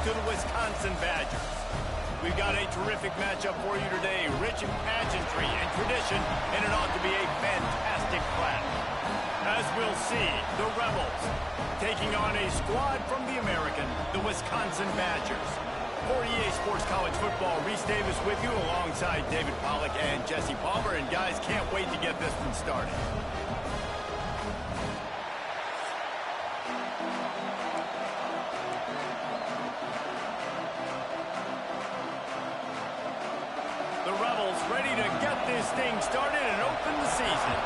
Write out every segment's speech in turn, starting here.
to the Wisconsin Badgers. We've got a terrific matchup for you today, rich in pageantry and tradition, and it ought to be a fantastic clash. As we'll see, the Rebels taking on a squad from the American, the Wisconsin Badgers. For EA Sports College Football, Reese Davis with you alongside David Pollack and Jesse Palmer. And guys, can't wait to get this one started. The Rebels ready to get this thing started and open the season.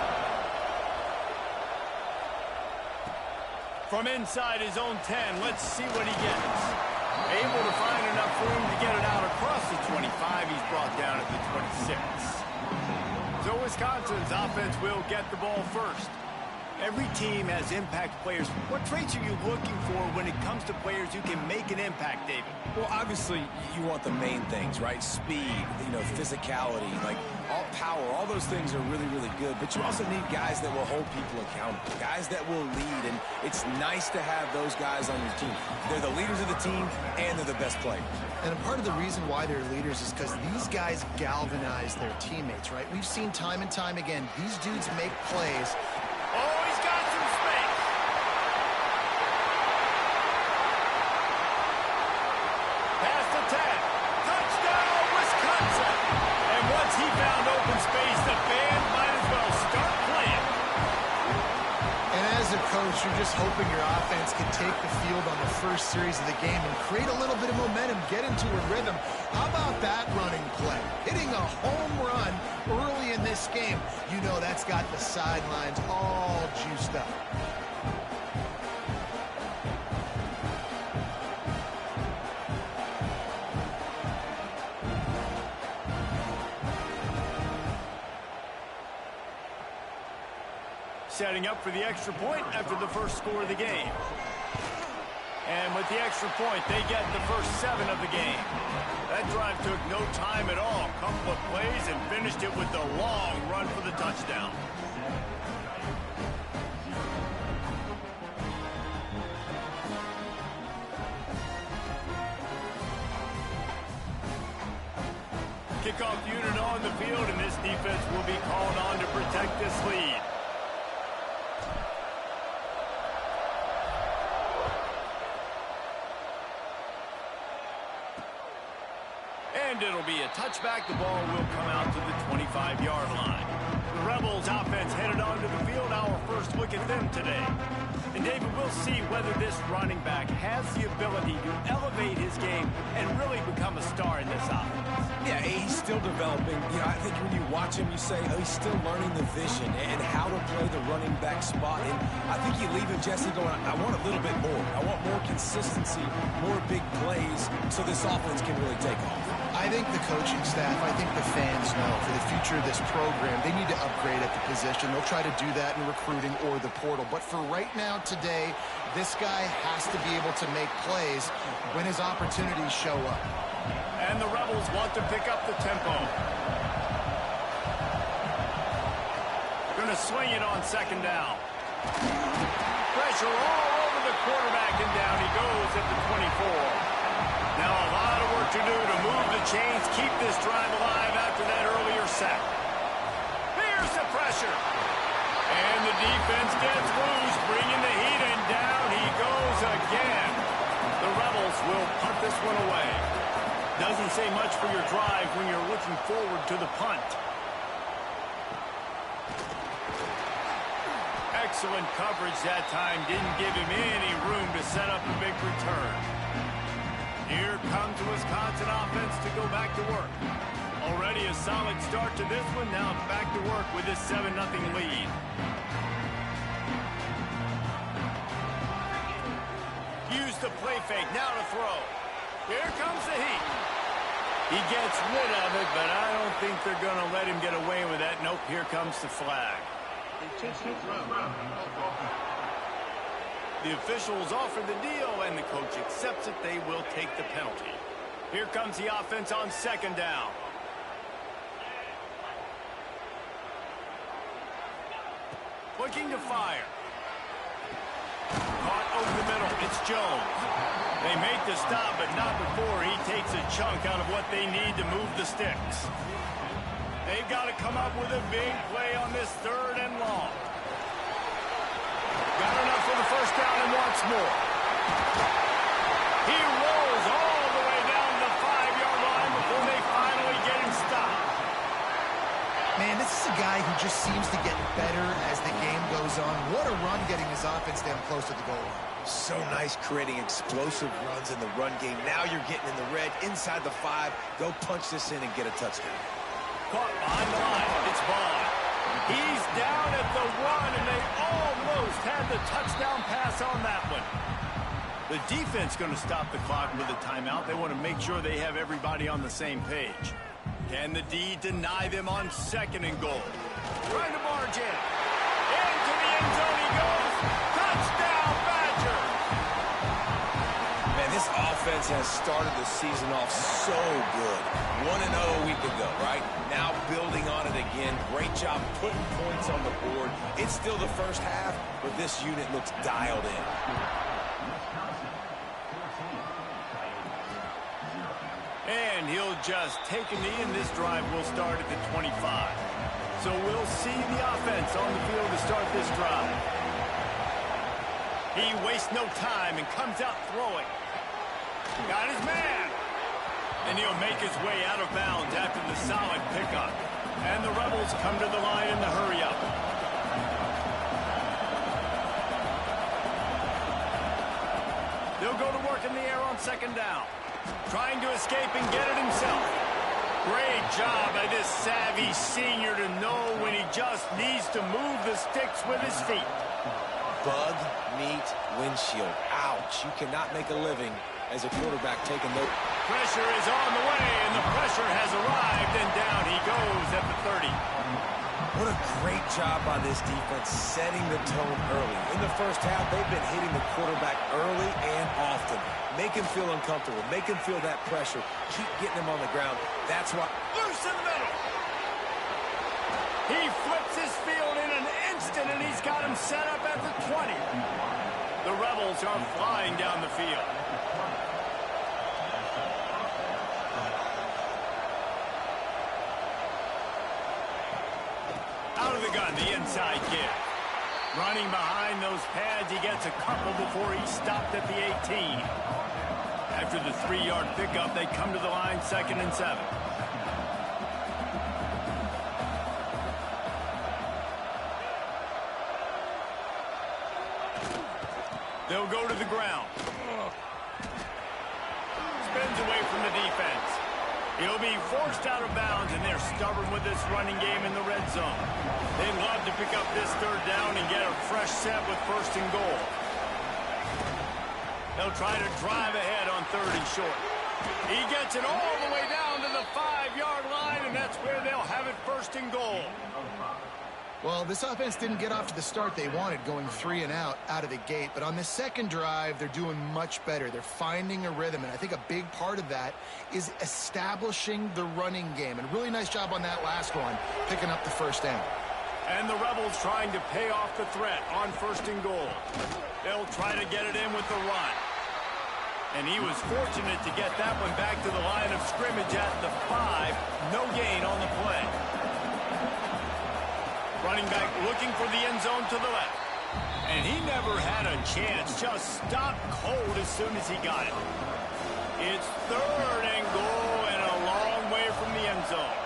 From inside his own 10, let's see what he gets. Able to find enough room to get it out across the 25. He's brought down at the 26. So Wisconsin's offense will get the ball first. Every team has impact players. What traits are you looking for when it comes to players who can make an impact, David? Well, obviously, you want the main things, right? Speed, physicality, like all power, all those things are really, really good. But you also need guys that will hold people accountable, guys that will lead. And it's nice to have those guys on your team. They're the leaders of the team, and they're the best players. And a part of the reason why they're leaders is because these guys galvanize their teammates, right? We've seen time and time again, these dudes make plays. Oh, he's got some space. Past the 10. Touchdown, Wisconsin. And once he found open space, the band might as well start playing. And as a coach, you're just hoping your offense can take the field on the first series of the game and create a little bit of momentum, get into a rhythm. How about that running play? Hitting a home run early in this game. You know that's got the sidelines all juiced up. Setting up for the extra point after the first score of the game. And with the extra point, they get the first 7 of the game. That drive took no time at all. Couple of plays and finished it with the long run for the touchdown. Kickoff unit on the field, and this defense will be called on to protect this lead. And it'll be a touchback. The ball will come out to the 25-yard line. The Rebels offense headed onto the field. Our first look at them today. And David, we'll see whether this running back has the ability to elevate his game and really become a star in this offense. Yeah, he's still developing. I think when you watch him, you say, oh, he's still learning the vision and how to play the running back spot. And I think you leave it, Jesse, going, I want a little bit more. I want more consistency, more big plays, so this offense can really take off. I think the coaching staff, I think the fans know for the future of this program, they need to upgrade at the position. They'll try to do that in recruiting or the portal. But for right now, today, this guy has to be able to make plays when his opportunities show up. And the Rebels want to pick up the tempo. Going to swing it on second down. Pressure all over the quarterback, and down he goes at the 24. Now a lot of work to do to move the chains, keep this drive alive after that earlier sack. Here's the pressure. And the defense gets loose, bringing the heat, and down he goes again. The Rebels will punt this one away. Doesn't say much for your drive when you're looking forward to the punt. Excellent coverage that time. Didn't give him any room to set up a big return. Here comes the Wisconsin offense to go back to work. Already a solid start to this one. Now back to work with this 7-0 lead. Use the play fake. Now to throw. Here comes the heat. He gets rid of it, but I don't think they're going to let him get away with that. Nope, here comes the flag. The officials offer the deal, and the coach accepts it. They will take the penalty. Here comes the offense on second down. Looking to fire. Caught over the middle. It's Jones. They make the stop, but not before he takes a chunk out of what they need to move the sticks. They've got to come up with a big play on this 3rd and long. Got enough for the first down and wants more. He rolls all the way down to the 5-yard line before they finally get him stopped. Man, this is a guy who just seems to get better as the game goes on. What a run getting his offense down close to the goal line. So nice creating explosive runs in the run game. Now you're getting in the red, inside the 5. Go punch this in and get a touchdown. Caught behind the line. It's Vaughn. He's down at the 1, and they almost had the touchdown pass on that one. The defense going to stop the clock with a timeout. They want to make sure they have everybody on the same page. Can the D deny them on 2nd and goal? Trying to barge in. Into the end zone he goes. Touchdown, Badgers! Man, this offense has started the season off so good. 1-0 a week ago, right? Now building on it again. Great job putting points on the board. It's still the first half, but this unit looks dialed in. And he'll just take a knee, and this drive will start at the 25. So we'll see the offense on the field to start this drive. He wastes no time and comes out throwing. Got his man. And he'll make his way out of bounds after the solid pickup. And the Rebels come to the line in the hurry-up. They'll go to work in the air on 2nd down. Trying to escape and get it himself. Great job by this savvy senior to know when he just needs to move the sticks with his feet. Bug, meat, windshield. Ouch. You cannot make a living as a quarterback taking no... Pressure is on the way, and the pressure has arrived, and down he goes at the 30. What a great job by this defense setting the tone early. In the first half, they've been hitting the quarterback early and often. Make him feel uncomfortable. Make him feel that pressure. Keep getting him on the ground. That's why... Loose in the middle. He flips his field in an instant, and he's got him set up at the 20. The Rebels are flying down the field. Out of the gun, the inside kid. Running behind those pads, he gets a couple before he stopped at the 18. After the 3-yard pickup, they come to the line 2nd and 7. They'll go to the ground. Spins away from the defense. He'll be forced out of bounds, and they're stubborn with this running game in the red zone. They'd love to pick up this 3rd down and get a fresh set with 1st and goal. They'll try to drive ahead on 3rd and short. He gets it all the way down to the 5-yard line, and that's where they'll have it 1st and goal. Well, this offense didn't get off to the start they wanted, going 3 and out of the gate. But on the 2nd drive, they're doing much better. They're finding a rhythm, and I think a big part of that is establishing the running game. And really nice job on that last one, picking up the 1st down. And the Rebels trying to pay off the threat on 1st and goal. They'll try to get it in with the run. And he was fortunate to get that one back to the line of scrimmage at the 5. No gain on the play. Running back looking for the end zone to the left. And he never had a chance. Just stopped cold as soon as he got it. It's 3rd and goal and a long way from the end zone.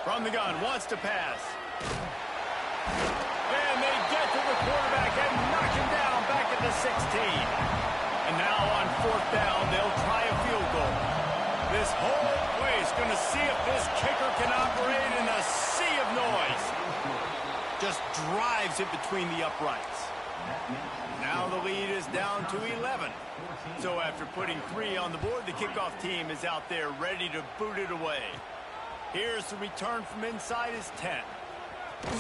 From the gun, wants to pass. And they get to the quarterback and knock him down back at the 16. And now on 4th down, they'll try a field goal. This whole place going to see if this kicker can operate in a sea of noise. Just drives it between the uprights. Now the lead is down to 11. So after putting 3 on the board, the kickoff team is out there ready to boot it away. Here's the return from inside his 10.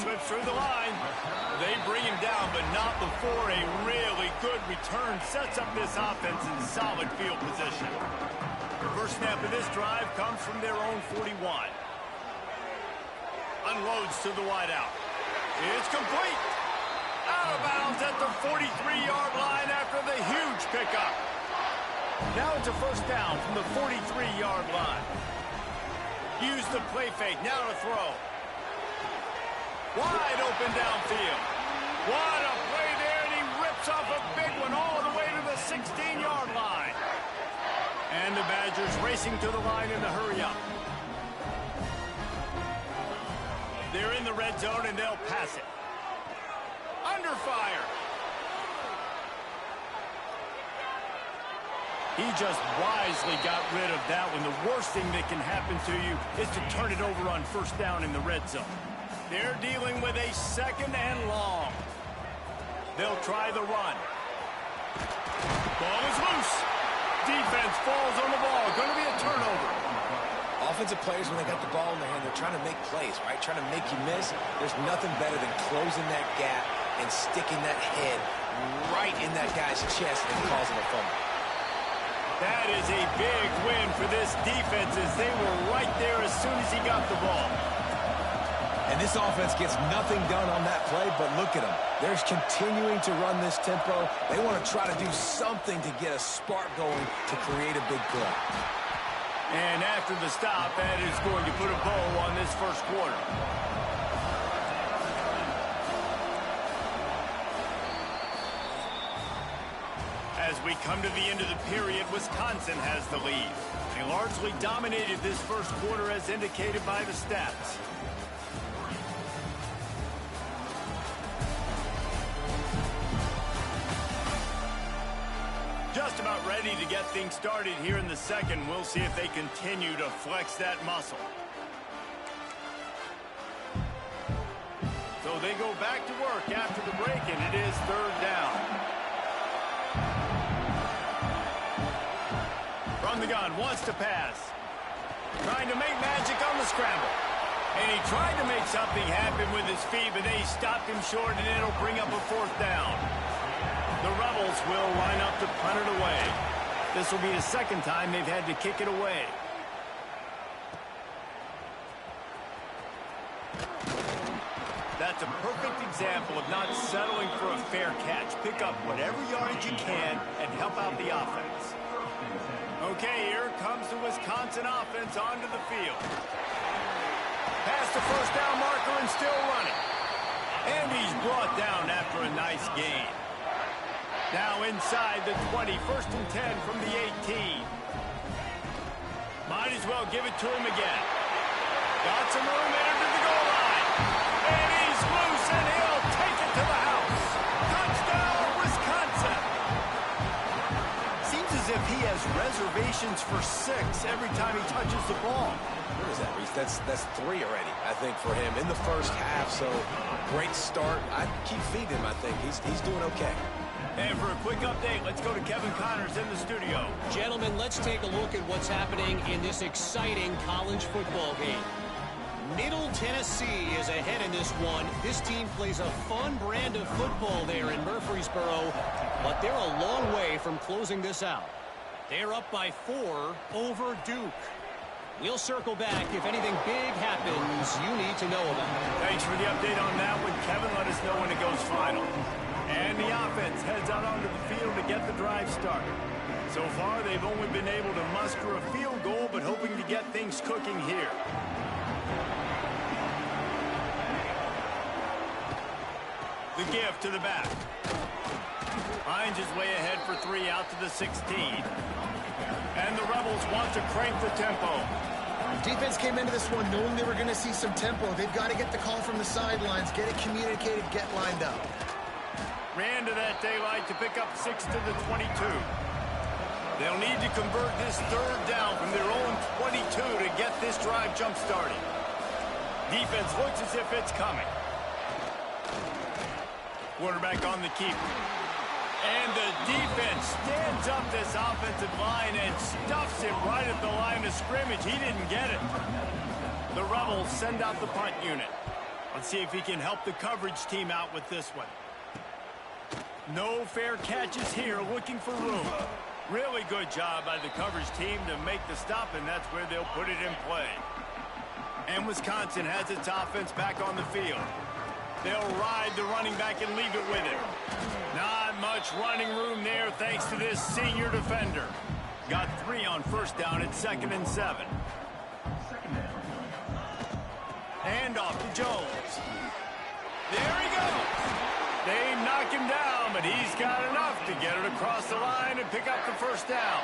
Slips through the line. They bring him down, but not before a really good return sets up this offense in solid field position. The first snap of this drive comes from their own 41. Unloads to the wideout. It's complete. Out of bounds at the 43-yard line after the huge pickup. Now it's a first down from the 43-yard line. Use the play fake. Now to throw. Wide open downfield. What a play there, and he rips off a big one all the way to the 16-yard line. And the Badgers racing to the line in the hurry-up. They're in the red zone, and they'll pass it. Under fire. He just wisely got rid of that one. The worst thing that can happen to you is to turn it over on first down in the red zone. They're dealing with a second and long. They'll try the run. Ball is loose. Defense falls on the ball. Going to be a turnover. Offensive players, when they got the ball in their hand, they're trying to make plays, right? Trying to make you miss. There's nothing better than closing that gap and sticking that head right in that guy's chest and causing a fumble. That is a big win for this defense as they were right there as soon as he got the ball. And this offense gets nothing done on that play, but look at them. They're continuing to run this tempo. They want to try to do something to get a spark going to create a big play. And after the stop, that is going to put a bow on this first quarter. As we come to the end of the period, Wisconsin has the lead. They largely dominated this first quarter as indicated by the stats. Just about ready to get things started here in the second. We'll see if they continue to flex that muscle. So they go back to work after the break, and it is third down. From the gun, wants to pass. Trying to make magic on the scramble. And he tried to make something happen with his feet, but they stopped him short, and it'll bring up a fourth down. The Rebels will line up to punt it away. This will be the second time they've had to kick it away. That's a perfect example of not settling for a fair catch. Pick up whatever yardage you can and help out the offense. Okay, here comes the Wisconsin offense onto the field. Past the first down marker and still running. And he's brought down after a nice gain. Now inside the 20, first and 10 from the 18. Might as well give it to him again. Got some room, entered to the goal line. And he's loose, and he'll take it to the house. Touchdown, Wisconsin. Seems as if he has reservations for 6 every time he touches the ball. What is that, Reese? That's 3 already, I think, for him in the first half. So great start. I'd keep feeding him, I think. He's doing okay. And for a quick update, let's go to Kevin Connors in the studio. Gentlemen, let's take a look at what's happening in this exciting college football game. Middle Tennessee is ahead in this one. This team plays a fun brand of football there in Murfreesboro, but they're a long way from closing this out. They're up by 4 over Duke. We'll circle back if anything big happens you need to know about. Thanks for the update on that one, Kevin. Let us know when it goes final. And the offense heads out onto the field to get the drive started. So far, they've only been able to muster a field goal, but hoping to get things cooking here. The give to the back. Finds his way ahead for 3 out to the 16. And the Rebels want to crank the tempo. Defense came into this one knowing they were going to see some tempo. They've got to get the call from the sidelines, get it communicated, get lined up. Ran to that daylight to pick up 6 to the 22. They'll need to convert this third down from their own 22 to get this drive jump-started. Defense looks as if it's coming. Quarterback on the keeper. And the defense stands up this offensive line and stuffs him right at the line of scrimmage. He didn't get it. The Rebels send out the punt unit. Let's see if he can help the coverage team out with this one. No fair catches here, looking for room. Really good job by the coverage team to make the stop, and that's where they'll put it in play. And Wisconsin has its offense back on the field. They'll ride the running back and leave it with him. Not much running room there thanks to this senior defender. Got 3 on first down at 2nd and 7. Hand off to Jones. There he goes. They knock him down, but he's got enough to get it across the line and pick up the first down.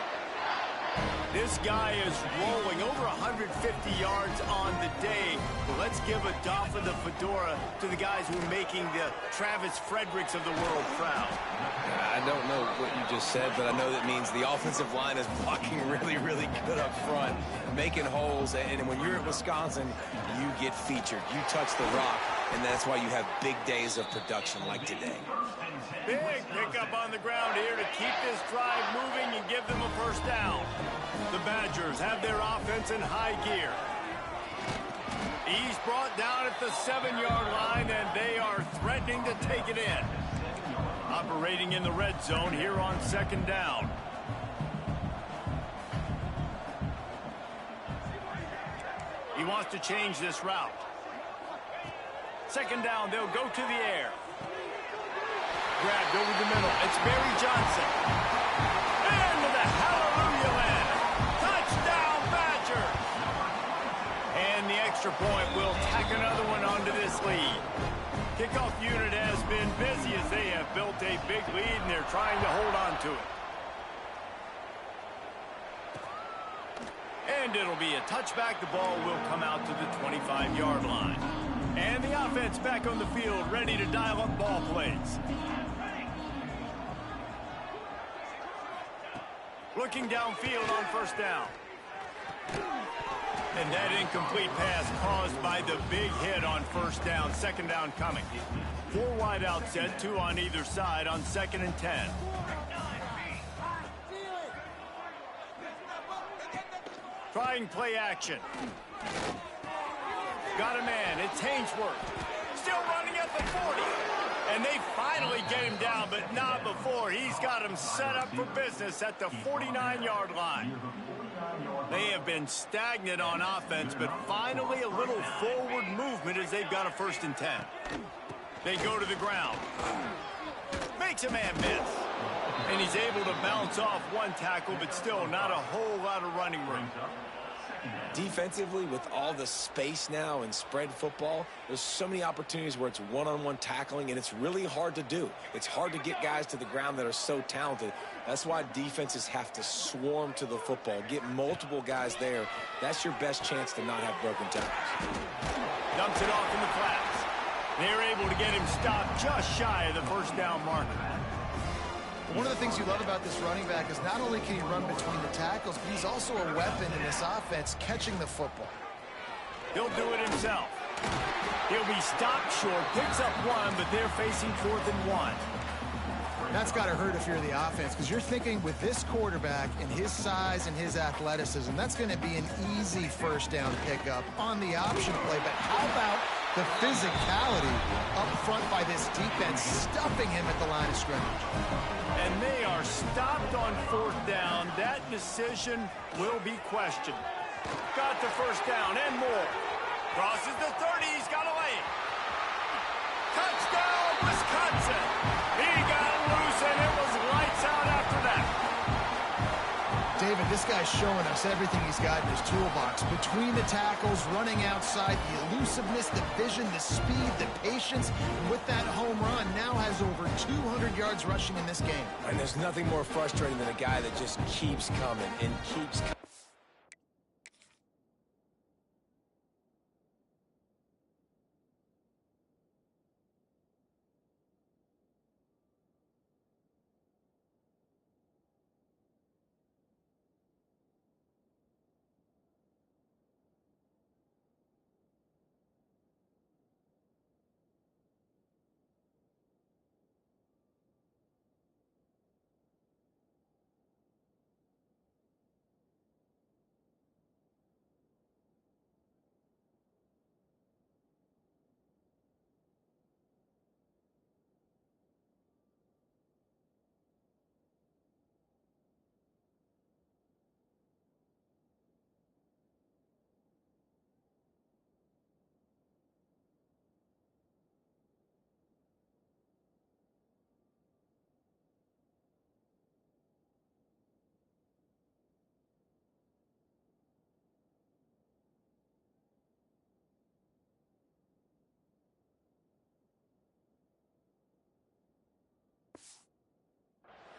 This guy is rolling over 150 yards on the day. But let's give a doff of the fedora to the guys who are making the Travis Fredericks of the world proud. I don't know what you just said, but I know that means the offensive line is blocking really, really good up front, making holes. And when you're at Wisconsin, you get featured. You touch the rock, and that's why you have big days of production like today. Big pickup on the ground here to keep this drive moving and give them a first down. The Badgers have their offense in high gear. He's brought down at the 7-yard line, and they are threatening to take it in. Operating in the red zone here on 2nd down. He wants to change this route. 2nd down, they'll go to the air. Grabbed over the middle. It's Barry Johnson. Into the hallelujah land. Touchdown, Badger. And the extra point will tack another one onto this lead. Kickoff unit has been busy as they have built a big lead, and they're trying to hold on to it. And it'll be a touchback. The ball will come out to the 25-yard line. And the offense back on the field, ready to dial up ball plays. Looking downfield on first down. And that incomplete pass caused by the big hit on first down. 2nd down coming. 4 wide out set, 2 on either side on 2nd and 10. Trying play action. Got a man. It's Hainsworth. Still running at the 40. And they finally get him down, but not before. He's got him set up for business at the 49-yard line. They have been stagnant on offense, but finally a little forward movement as they've got a 1st and 10. They go to the ground. Makes a man miss. And he's able to bounce off one tackle, but still not a whole lot of running room. Defensively, with all the space now and spread football, there's so many opportunities where it's one-on-one tackling, and it's really hard to do. It's hard to get guys to the ground that are so talented. That's why defenses have to swarm to the football, get multiple guys there. That's your best chance to not have broken tackles. Dumps it off in the flats. They're able to get him stopped just shy of the first down marker. One of the things you love about this running back is not only can he run between the tackles, but he's also a weapon in this offense catching the football. He'll do it himself. He'll be stopped short, picks up 1, but they're facing 4th and 1. That's got to hurt if you're the offense, because you're thinking with this quarterback and his size and his athleticism, that's going to be an easy first down pickup on the option play. But how about the physicality up front by this defense, stuffing him at the line of scrimmage? And they are stopped on 4th down. That decision will be questioned. Got the first down and more. Crosses the 30. He's got a lane. Touchdown, Wisconsin. He got loose, and it was lights out after that. David, this guy's showing us everything he's got in his toolbox. Between the tackles, running outside, the elusiveness, the vision, the speed, the patience. And with that home run, now has over 200 yards rushing in this game. And there's nothing more frustrating than a guy that just keeps coming and keeps coming.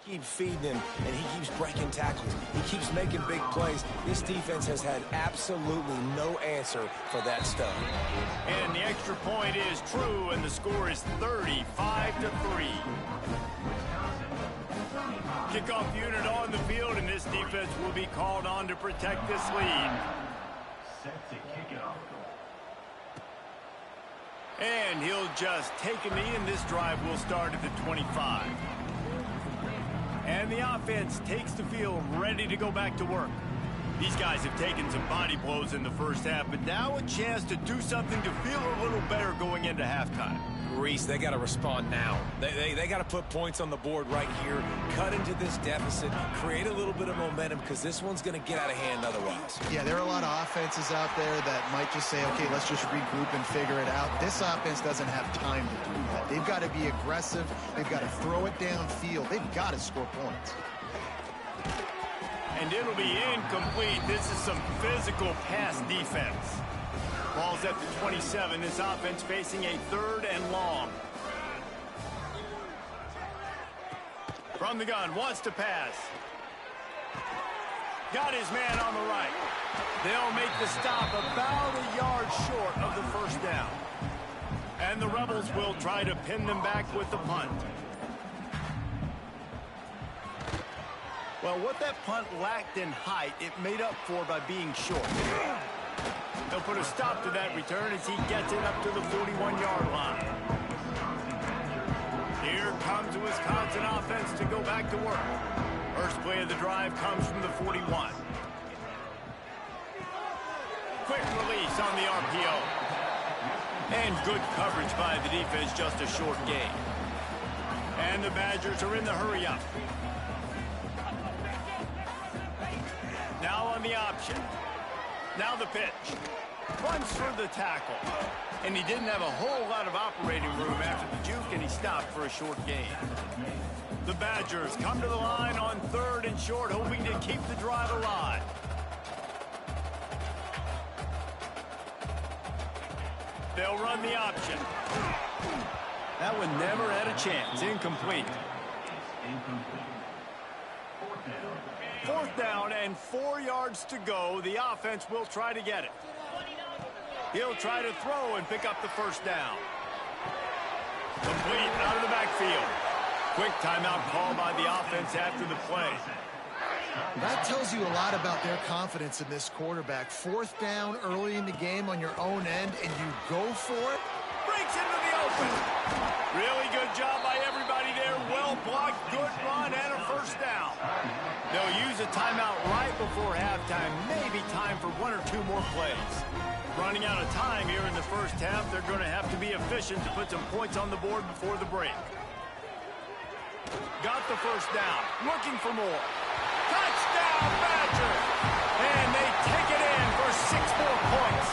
Keep feeding him, and he keeps breaking tackles. He keeps making big plays. This defense has had absolutely no answer for that stud. And the extra point is true, and the score is 35-3. Kickoff unit on the field, and this defense will be called on to protect this lead. Set to kick off. And he'll just take a knee, and this drive will start at the 25. And the offense takes the field ready to go back to work. These guys have taken some body blows in the first half, but now a chance to do something to feel a little better going into halftime. Reese, they got to respond now. They got to put points on the board right here, cut into this deficit, create a little bit of momentum, because this one's going to get out of hand otherwise. Yeah, there are a lot of offenses out there that might just say, okay, let's just regroup and figure it out. This offense doesn't have time to do that. They've got to be aggressive. They've got to throw it downfield. They've got to score points. And it'll be incomplete. This is some physical pass defense. Ball's at the 27. This offense facing a 3rd and long. From the gun, wants to pass. Got his man on the right. They'll make the stop about a yard short of the first down. And the Rebels will try to pin them back with the punt. Well, what that punt lacked in height, it made up for by being short. They'll put a stop to that return as he gets it up to the 41-yard line. Here comes the Wisconsin offense to go back to work. First play of the drive comes from the 41. Quick release on the RPO. And good coverage by the defense, just a short gain. And the Badgers are in the hurry-up. Now on the option. Now the pitch. Runs for the tackle. And he didn't have a whole lot of operating room after the juke, and he stopped for a short gain. The Badgers come to the line on 3rd and short, hoping to keep the drive alive. They'll run the option. That one never had a chance. Incomplete. 4th down and 4 yards to go. The offense will try to get it. He'll try to throw and pick up the first down. Complete out of the backfield. Quick timeout call by the offense after the play. That tells you a lot about their confidence in this quarterback. 4th down early in the game on your own end, and you go for it. Breaks into the open. Really good job by everybody there. Well blocked, good run, and a first down. They'll use a timeout right before halftime. Maybe time for 1 or 2 more plays. Running out of time here in the first half. They're going to have to be efficient to put some points on the board before the break. Got the first down. Looking for more. Touchdown, Badgers! And they take it in for 6 more points.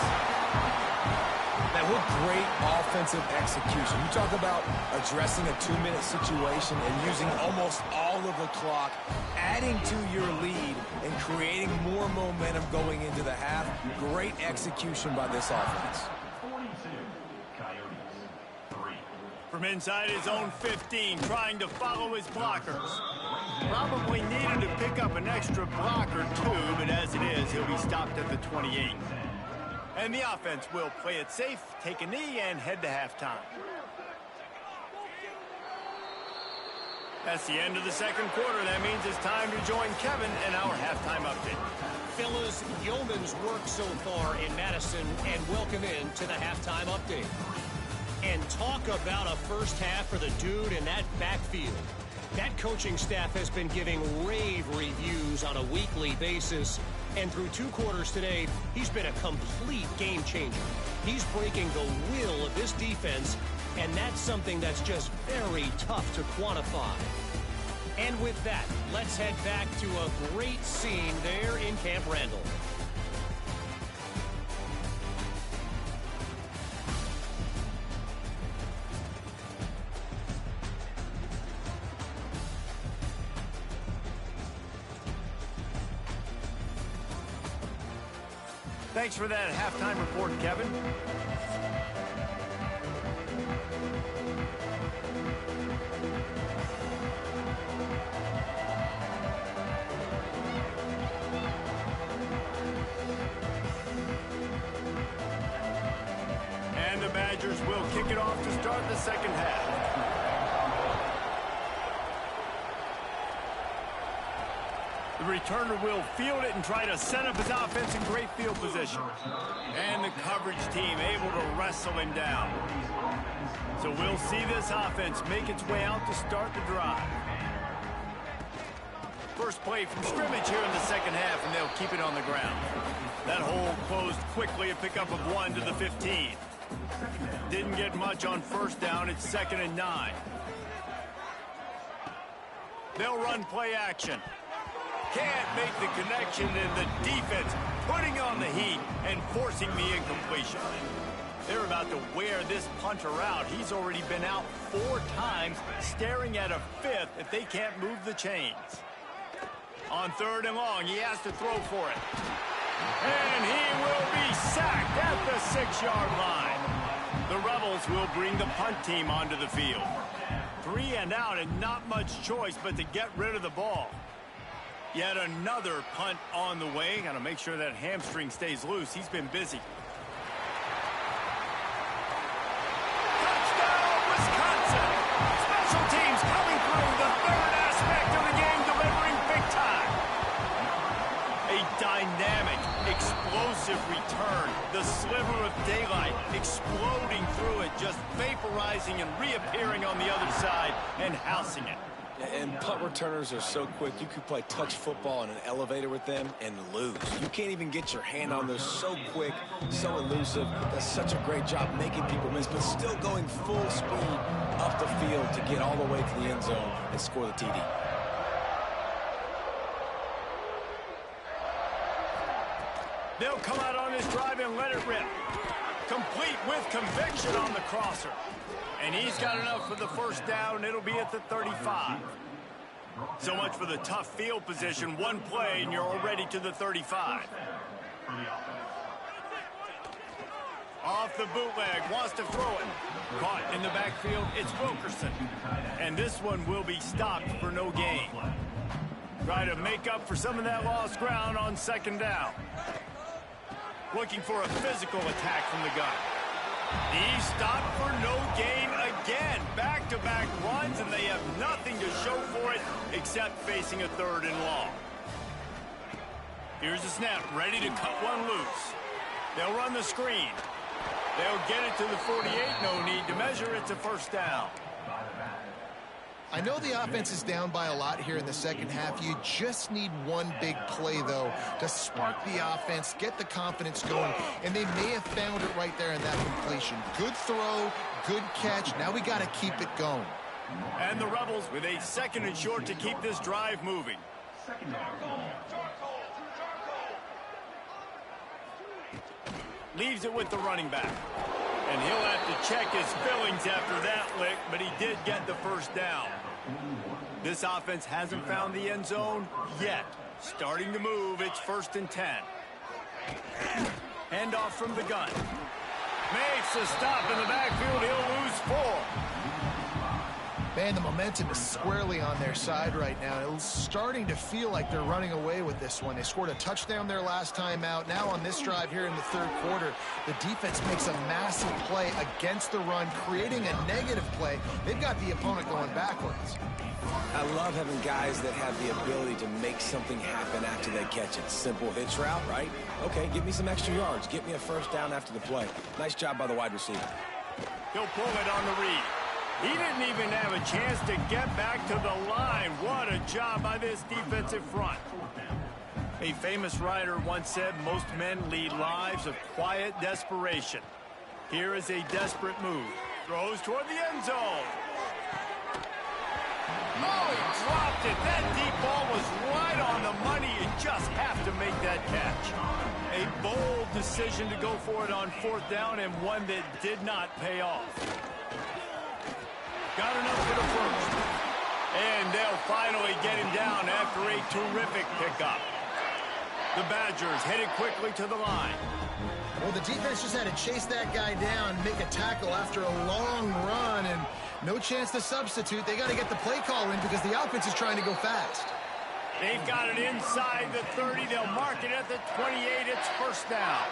Man, what great offensive execution. You talk about addressing a 2-minute situation and using almost all of the clock, adding to your lead and creating more momentum going into the half. Great execution by this offense. From inside his own 15, trying to follow his blockers. Probably needed to pick up an extra block or 2, but as it is, he'll be stopped at the 28. And the offense will play it safe, take a knee, and head to halftime. That's the end of the second quarter. That means it's time to join Kevin in our halftime update. Fellas, yeoman's work so far in Madison, and welcome in to the halftime update. And talk about a first half for the dude in that backfield. That coaching staff has been giving rave reviews on a weekly basis. And through 2 quarters today, he's been a complete game changer. He's breaking the will of this defense, and that's something that's just very tough to quantify. And with that, let's head back to a great scene there in Camp Randall. Thanks for that halftime report, Kevin. Badgers will kick it off to start the second half. The returner will field it and try to set up his offense in great field position. And the coverage team able to wrestle him down. So we'll see this offense make its way out to start the drive. First play from scrimmage here in the second half, and they'll keep it on the ground. That hole closed quickly, a pickup of 1 to the 15. Didn't get much on first down. It's 2nd and 9. They'll run play action. Can't make the connection, and the defense putting on the heat and forcing the incompletion. They're about to wear this punter out. He's already been out 4 times, staring at a 5th if they can't move the chains. On 3rd and long, he has to throw for it. And he will be sacked at the 6-yard line. The Rebels will bring the punt team onto the field. 3 and out, and not much choice but to get rid of the ball. Yet another punt on the way. Got to make sure that hamstring stays loose. He's been busy. Touchdown, Wisconsin! Special teams coming through, the 3rd aspect of the game, delivering big time. A dynamic, explosive return. The sliver of daylight exploding through it, just vaporizing and reappearing on the other side and housing it. And punt returners are so quick, you could play touch football in an elevator with them and lose. You can't even get your hand on those. So quick, so elusive. Does such a great job making people miss, but still going full speed up the field to get all the way to the end zone and score the TD. They'll come out on this drive and let it rip. Complete with conviction on the crosser. And he's got enough for the first down. It'll be at the 35. So much for the tough field position. One play, and you're already to the 35. Off the bootleg, wants to throw it. Caught in the backfield, it's Wilkerson. And this one will be stopped for no gain. Try to make up for some of that lost ground on 2nd down. Looking for a physical attack from the gun. He's stopped for no gain again. Back-to-back runs, and they have nothing to show for it except facing a 3rd and long. Here's the snap, ready to cut one loose. They'll run the screen. They'll get it to the 48, no need to measure. It's a first down. I know the offense is down by a lot here in the second half. You just need one big play, though, to spark the offense, get the confidence going, and they may have found it right there in that completion. Good throw, good catch. Now we got to keep it going. And the Rebels with a 2nd and short to keep this drive moving. Leaves it with the running back. And he'll have to check his fillings after that lick, but he did get the first down. This offense hasn't found the end zone yet. Starting to move, it's 1st and 10. Handoff from the gun. Makes a stop in the backfield. He'll lose 4. Man, the momentum is squarely on their side right now. It's starting to feel like they're running away with this one. They scored a touchdown their last time out. Now on this drive here in the 3rd quarter, the defense makes a massive play against the run, creating a negative play. They've got the opponent going backwards. I love having guys that have the ability to make something happen after they catch it. Simple hitch route, right? Okay, give me some extra yards. Get me a first down after the play. Nice job by the wide receiver. He'll pull it on the read. He didn't even have a chance to get back to the line. What a job by this defensive front. A famous writer once said, most men lead lives of quiet desperation. Here is a desperate move. Throws toward the end zone. Oh, he dropped it. That deep ball was right on the money. You just have to make that catch. A bold decision to go for it on 4th down, and one that did not pay off. Got enough for the first. And they'll finally get him down after a terrific pickup. The Badgers headed quickly to the line. Well, the defense just had to chase that guy down, make a tackle after a long run, and no chance to substitute. They got to get the play call in because the offense is trying to go fast. They've got it inside the 30. They'll mark it at the 28. It's first down.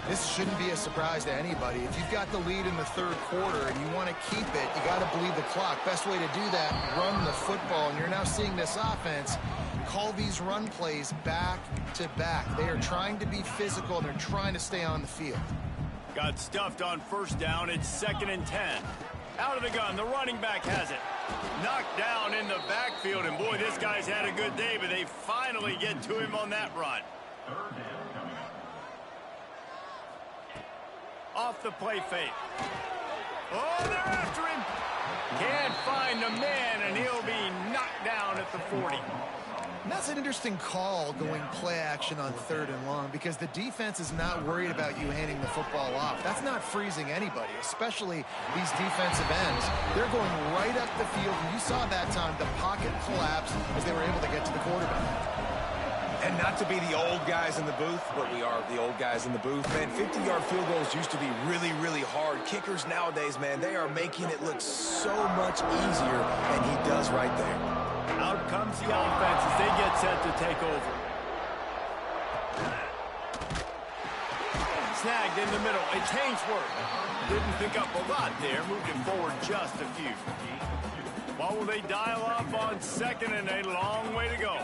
This shouldn't be a surprise to anybody. If you've got the lead in the third quarter and you want to keep it, you got to bleed the clock. Best way to do that, run the football. And you're now seeing this offense call these run plays back to back. They are trying to be physical, and they're trying to stay on the field. Got stuffed on first down. It's 2nd and 10. Out of the gun, the running back has it. Knocked down in the backfield, and boy, this guy's had a good day, but they finally get to him on that run. Off the play fake. Oh, they're after him. Can't find the man, and he'll be knocked down at the 40. And that's an interesting call, going play action on 3rd and long, because the defense is not worried about you handing the football off. That's not freezing anybody, especially these defensive ends. They're going right up the field, and you saw that time the pocket collapse as they were able to get to the quarterback. And not to be the old guys in the booth, but we are the old guys in the booth, man. 50-yard field goals used to be really, really hard. Kickers nowadays, man, they are making it look so much easier, and he does right there. Out comes the offense as they get set to take over. Snagged in the middle. It's Hainsworth. Didn't pick up a lot there. Moved it forward just a few. What will they dial up on 2nd and a long way to go?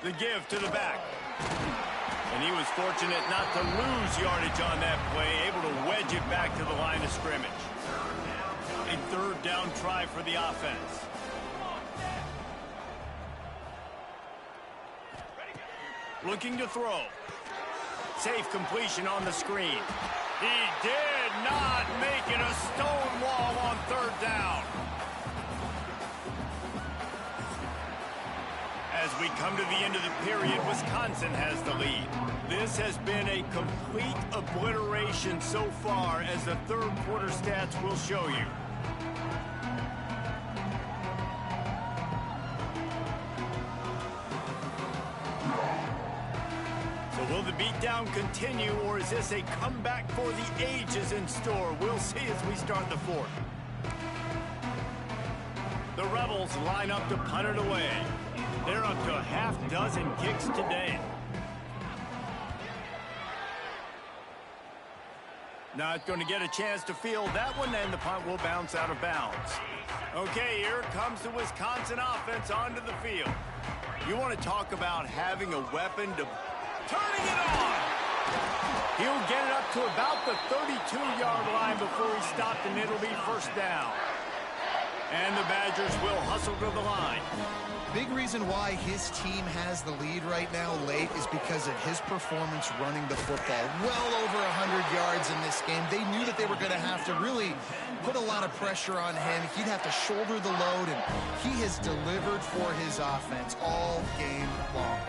The give to the back. And he was fortunate not to lose yardage on that play, able to wedge it back to the line of scrimmage. A 3rd down try for the offense. Looking to throw. Safe completion on the screen. He did not make it a stone wall on 3rd down. As we come to the end of the period, Wisconsin has the lead. This has been a complete obliteration so far, as the 3rd quarter stats will show you. So will the beatdown continue, or is this a comeback for the ages in store? We'll see as we start the 4th. The Rebels line up to punt it away. They're up to a half-dozen kicks today. Not going to get a chance to field that one, and the punt will bounce out of bounds. Okay, here comes the Wisconsin offense onto the field. You want to talk about having a weapon to... Turning it on! He'll get it up to about the 32-yard line before he stopped, and it'll be 1st down. And the Badgers will hustle to the line. Big reason why his team has the lead right now late is because of his performance running the football. Well over 100 yards in this game. They knew that they were going to have to really put a lot of pressure on him. He'd have to shoulder the load, and he has delivered for his offense all game long.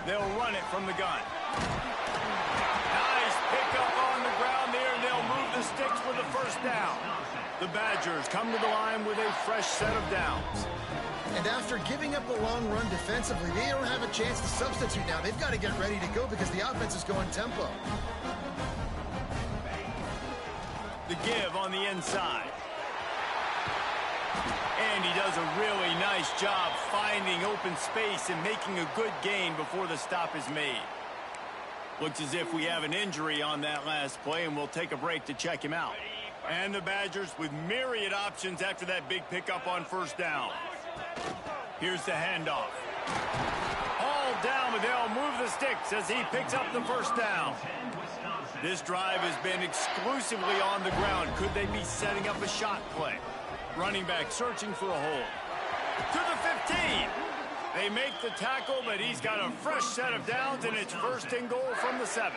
They'll run it from the gun. Nice pickup on the ground there, and they'll move the sticks with the 1st down. The Badgers come to the line with a fresh set of downs. And after giving up a long run defensively, they don't have a chance to substitute now. They've got to get ready to go because the offense is going tempo. The give on the inside. And he does a really nice job finding open space and making a good gain before the stop is made. Looks as if we have an injury on that last play, and we'll take a break to check him out. And the Badgers with myriad options after that big pickup on 1st down. Here's the handoff. All down, but they'll move the sticks as he picks up the 1st down. This drive has been exclusively on the ground. Could they be setting up a shot play? Running back searching for a hole. To the 15. They make the tackle, but he's got a fresh set of downs, and it's 1st and goal from the 7.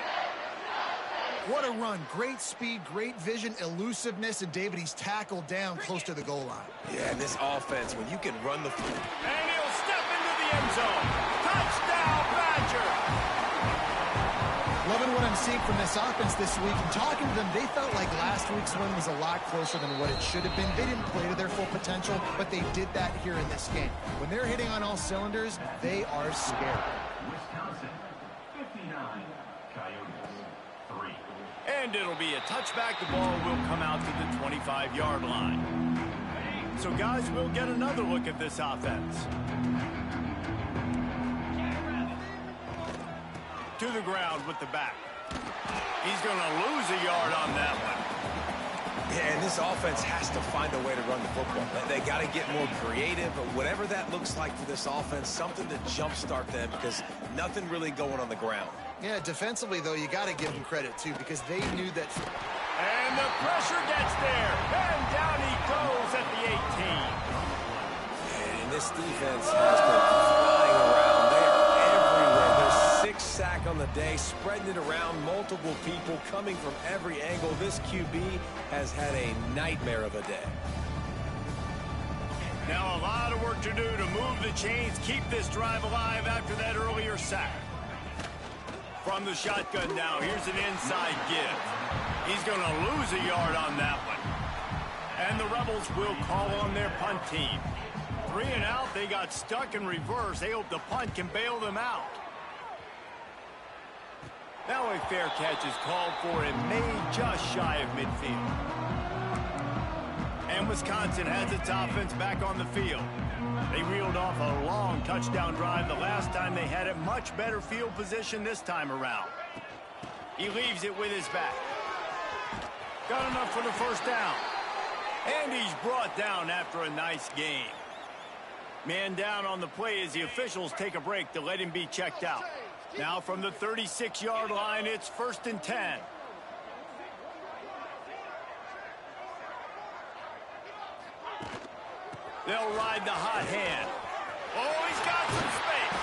What a run. Great speed, great vision, elusiveness, and David, he's tackled down close to the goal line. Yeah, and this offense, when you can run the... And he'll step into the end zone. Touchdown, Badger! Loving what I'm seeing from this offense this week. And talking to them, they felt like last week's win was a lot closer than what it should have been. They didn't play to their full potential, but they did that here in this game. When they're hitting on all cylinders, they are scared. Wisconsin, 59, Coyotes, 3. And it'll be a touchback. The ball will come out to the 25-yard line. So, guys, we'll get another look at this offense. to the ground with the back. He's going to lose a yard on that one. Yeah, and this offense has to find a way to run the football. They got to get more creative, but whatever that looks like for this offense, something to jumpstart them because nothing really going on the ground. Yeah, defensively, though, you got to give them credit, too, because they knew that. And the pressure gets there. And down he goes at the 18. And this defense has been flying around. They are everywhere. There's 6 sacks on the day, spreading it around, multiple people coming from every angle. This QB has had a nightmare of a day. Now a lot of work to do to move the chains, keep this drive alive after that earlier sack. From the shotgun now, here's an inside give. He's going to lose a yard on that one. And the Rebels will call on their punt team. 3 and out, they got stuck in reverse. They hope the punt can bail them out. Now a fair catch is called for and made just shy of midfield. And Wisconsin has its offense back on the field. They reeled off a long touchdown drive the last time they had it. Much better field position this time around. He leaves it with his back. Got enough for the first down. And he's brought down after a nice gain. Man down on the play as the officials take a break to let him be checked out. Now from the 36-yard line, it's 1st and 10. They'll ride the hot hand. Oh, he's got some space.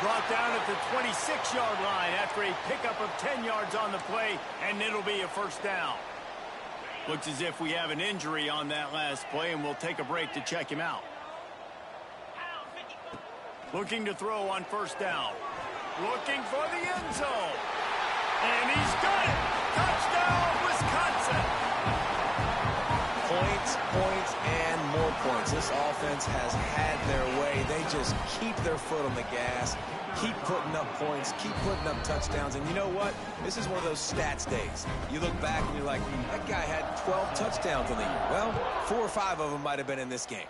Brought down at the 26-yard line after a pickup of 10 yards on the play, and it'll be a first down. Looks as if we have an injury on that last play, and we'll take a break to check him out. Looking to throw on first down. Looking for the end zone. And he's got it. Touchdown, Wisconsin. Points, points, and more points. This offense has had their way. They just keep their foot on the gas, keep putting up points, keep putting up touchdowns. And you know what? This is one of those stats days. You look back and you're like, that guy had 12 touchdowns in the year. Well, 4 or 5 of them might have been in this game.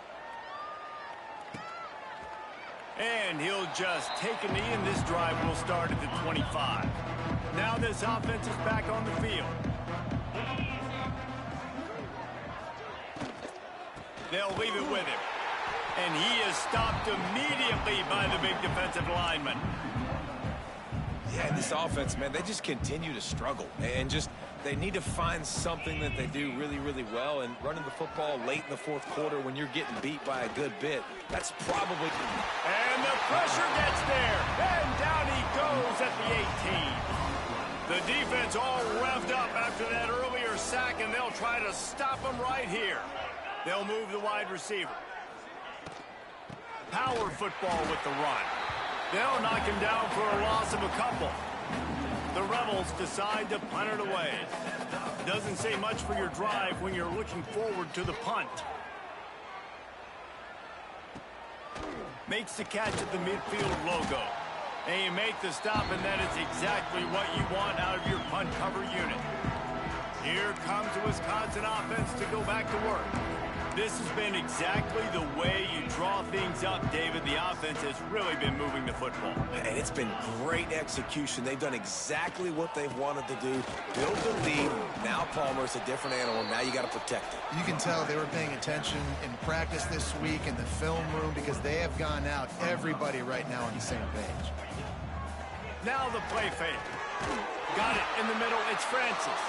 And he'll just take a knee, and this drive will start at the 25. Now this offense is back on the field. They'll leave it with him. And he is stopped immediately by the big defensive lineman. Yeah, this offense, man, they just continue to struggle. And just, they need to find something that they do really, really well. And running the football late in the 4th quarter when you're getting beat by a good bit, that's probably... And the pressure gets there. And down he goes at the 18. The defense all revved up after that earlier sack, and they'll try to stop him right here. They'll move the wide receiver. Power football with the run. They'll knock him down for a loss of a couple. The Rebels decide to punt it away. Doesn't say much for your drive when you're looking forward to the punt. Makes the catch at the midfield logo. And you make the stop, and that is exactly what you want out of your punt cover unit. Here comes the Wisconsin offense to go back to work. This has been exactly the way you draw things up, David. The offense has really been moving the football. And it's been great execution. They've done exactly what they've wanted to do. Build the lead. Now Palmer's a different animal. Now you got to protect it. You can tell they were paying attention in practice this week in the film room because they have gone out, everybody right now on the same page. Now the play fake. Got it in the middle. It's Francis.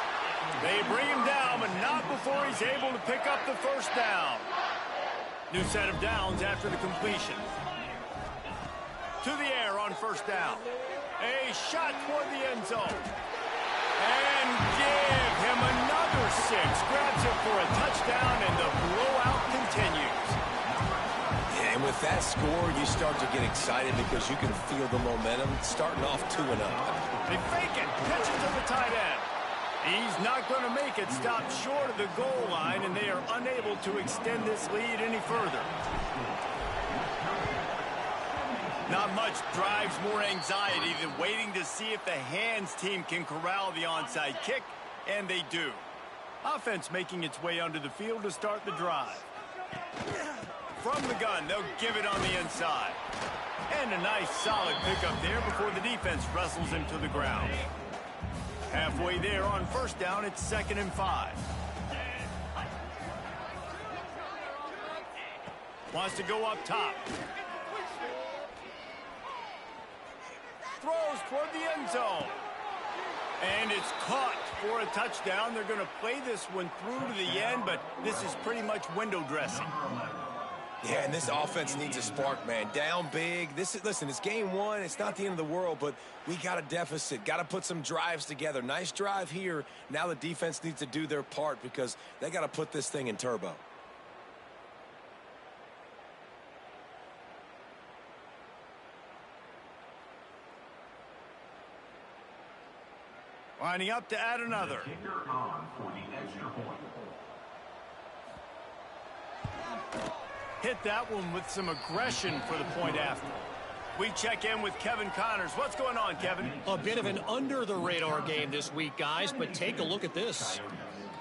They bring him down, but not before he's able to pick up the first down. New set of downs after the completion. To the air on first down. A shot toward the end zone. And give him another 6. Grabs it for a touchdown, and the blowout continues. And with that score, you start to get excited because you can feel the momentum starting off 2-0. They fake it. Catches to the tight end. He's not going to make it. Stopped short of the goal line, and they are unable to extend this lead any further. Not much drives more anxiety than waiting to see if the hands team can corral the onside kick, and they do. Offense making its way onto the field to start the drive. From the gun, they'll give it on the inside. And a nice solid pickup there before the defense wrestles him to the ground. Halfway there on first down, it's 2nd and 5. Wants to go up top. Throws toward the end zone. And it's caught for a touchdown. They're going to play this one through to the end, but this is pretty much window dressing. Yeah, and this offense needs a spark, man. Down big. Listen, it's game one. It's not the end of the world, but we got a deficit. Got to put some drives together. Nice drive here. Now the defense needs to do their part because they got to put this thing in turbo. Lining up to add another. Kicker on for the extra point. Hit that one with some aggression for the point after. We check in with Kevin Connors. What's going on, Kevin? A bit of an under-the-radar game this week, guys, but take a look at this.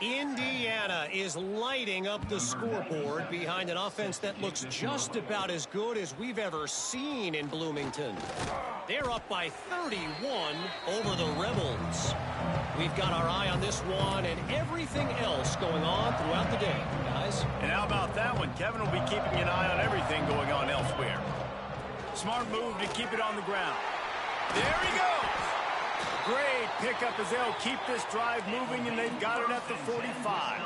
Indiana is lighting up the scoreboard behind an offense that looks just about as good as we've ever seen in Bloomington. They're up by 31 over the Rebels. We've got our eye on this one and everything else going on throughout the day, guys. And how about that one? Kevin will be keeping an eye on everything going on elsewhere. Smart move to keep it on the ground. There he goes. Great pickup as they'll keep this drive moving, and they've got it at the 45.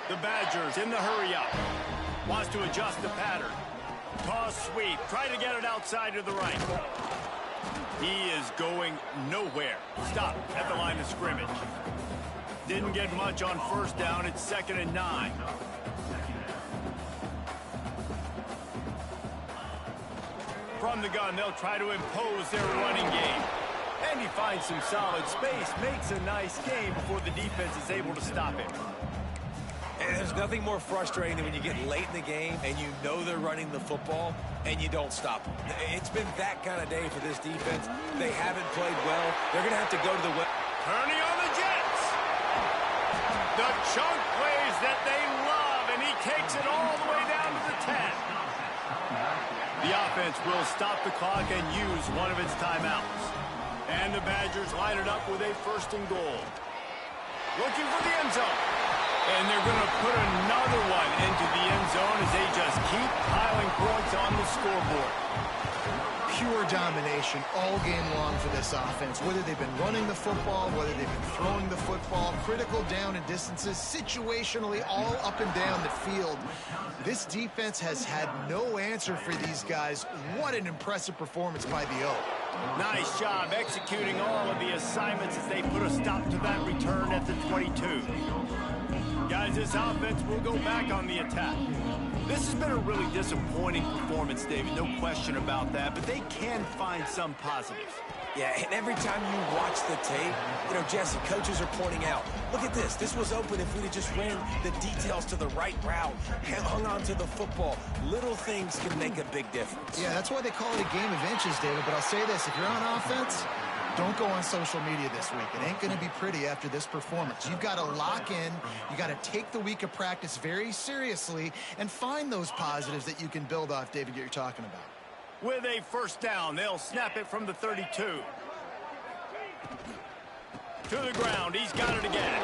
The Badgers in the hurry up. Wants to adjust the pattern. Toss sweep. Try to get it outside to the right. He is going nowhere. Stop at the line of scrimmage. Didn't get much on first down. It's 2nd and 9. From the gun, they'll try to impose their running game. And he finds some solid space, makes a nice game before the defense is able to stop him. And there's nothing more frustrating than when you get late in the game and you know they're running the football and you don't stop them. It's been that kind of day for this defense. They haven't played well. They're going to have to go to the... Turning on the Jets. The chunk plays that they love, and he takes it all the way down to the 10. The offense will stop the clock and use one of its timeouts. And the Badgers line it up with a 1st and goal. Looking for the end zone. And they're going to put another one into the end zone as they just keep piling points on the scoreboard. Pure domination all game long for this offense. Whether they've been running the football, whether they've been throwing the football, critical down and distances, situationally all up and down the field. This defense has had no answer for these guys. What an impressive performance by the O. Nice job executing all of the assignments as they put a stop to that return at the 22. Guys, this offense will go back on the attack. This has been a really disappointing performance, David, no question about that, but they can find some positives. Yeah, and every time you watch the tape, you know, Jesse, coaches are pointing out, look at this. This was open if we'd have just ran the details to the right route, hung on to the football. Little things can make a big difference. Yeah, that's why they call it a game of inches, David. But I'll say this, if you're on offense, don't go on social media this week. It ain't going to be pretty after this performance. You've got to lock in. You got to take the week of practice very seriously and find those positives that you can build off, David, that you're talking about. With a 1st down, they'll snap it from the 32. To the ground, he's got it again.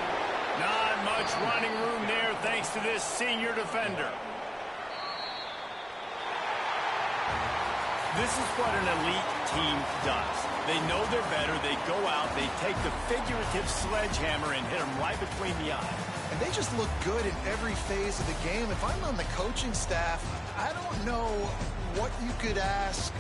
Not much running room there thanks to this senior defender. This is what an elite team does. They know they're better. They go out, they take the figurative sledgehammer and hit them right between the eyes. And they just look good in every phase of the game. If I'm on the coaching staff, I don't know what you could ask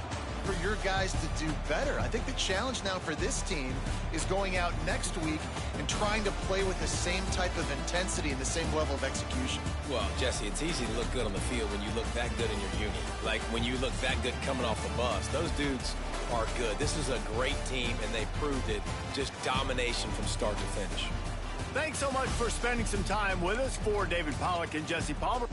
for your guys to do better. I think the challenge now for this team is going out next week and trying to play with the same type of intensity and the same level of execution. Well, Jesse, it's easy to look good on the field when you look that good in your unit. Like when you look that good coming off the bus. Those dudes are good. This is a great team, and they proved it. Just domination from start to finish. Thanks so much for spending some time with us. For David Pollack and Jesse Palmer.